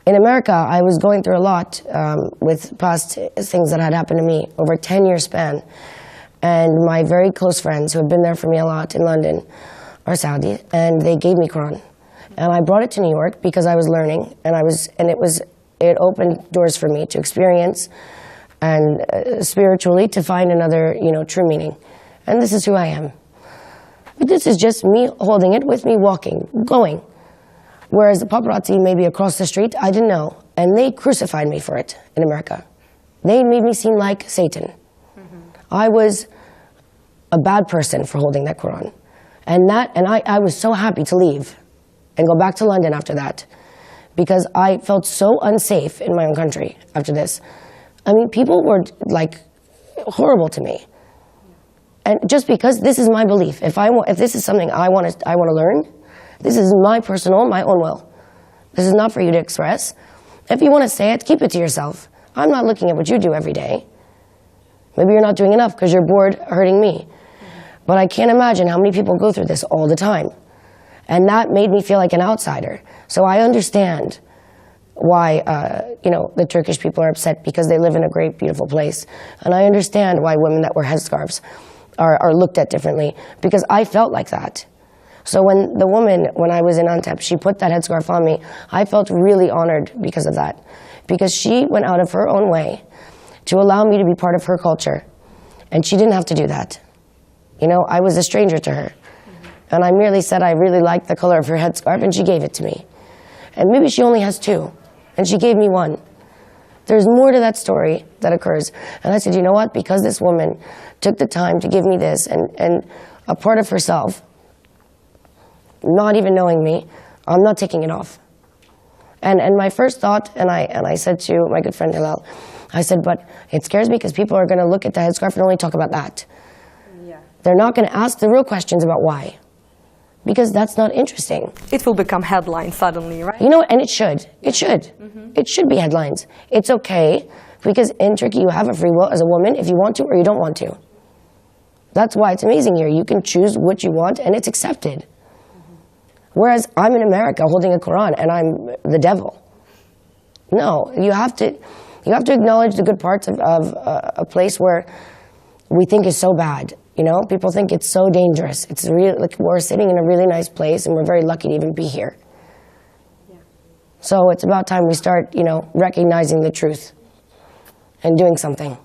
In America, I was going through a lot with past things that had happened to me over a 10-year span. And my very close friends who had been there for me a lot in London are Saudi, and they gave me Qur'an. And I brought it to New York because I was learning, and it opened doors for me to experience and spiritually to find another, true meaning. And this is who I am. But this is just me holding it with me, walking, going. Whereas the paparazzi maybe across the street, I didn't know. And they crucified me for it in America. They made me seem like Satan. I was a bad person for holding that Qur'an. And I was so happy to leave and go back to London after that, because I felt so unsafe in my own country after this. I mean, people were like horrible to me. And just because this is my belief, if this is something I want to learn, this is my own will. This is not for you to express. If you want to say it, keep it to yourself. I'm not looking at what you do every day. Maybe you're not doing enough because you're bored hurting me. But I can't imagine how many people go through this all the time. And that made me feel like an outsider. So I understand why, the Turkish people are upset, because they live in a great, beautiful place. And I understand why women that wear headscarves are looked at differently, because I felt like that. So when I was in Antep, she put that headscarf on me, I felt really honored because of that. Because she went out of her own way to allow me to be part of her culture. And she didn't have to do that. I was a stranger to her. And I merely said I really liked the color of her headscarf, and she gave it to me. And maybe she only has 2, and she gave me 1. There's more to that story that occurs. And I said, you know what? Because this woman took the time to give me this, and a part of herself, not even knowing me, I'm not taking it off. And my first thought, and I said to my good friend Hilal, I said, but it scares me because people are going to look at the headscarf and only talk about that. Yeah. They're not going to ask the real questions about why. Because that's not interesting. It will become headlines suddenly, right? And it should. It should. It should be headlines. It's okay, because in Turkey you have a free will as a woman if you want to or you don't want to. That's why it's amazing here. You can choose what you want and it's accepted. Whereas I'm in America holding a Qur'an and I'm the devil. No, you have to acknowledge the good parts of a place where we think is so bad. People think it's so dangerous. It's we're sitting in a really nice place, and we're very lucky to even be here. Yeah. So it's about time we start, recognizing the truth and doing something.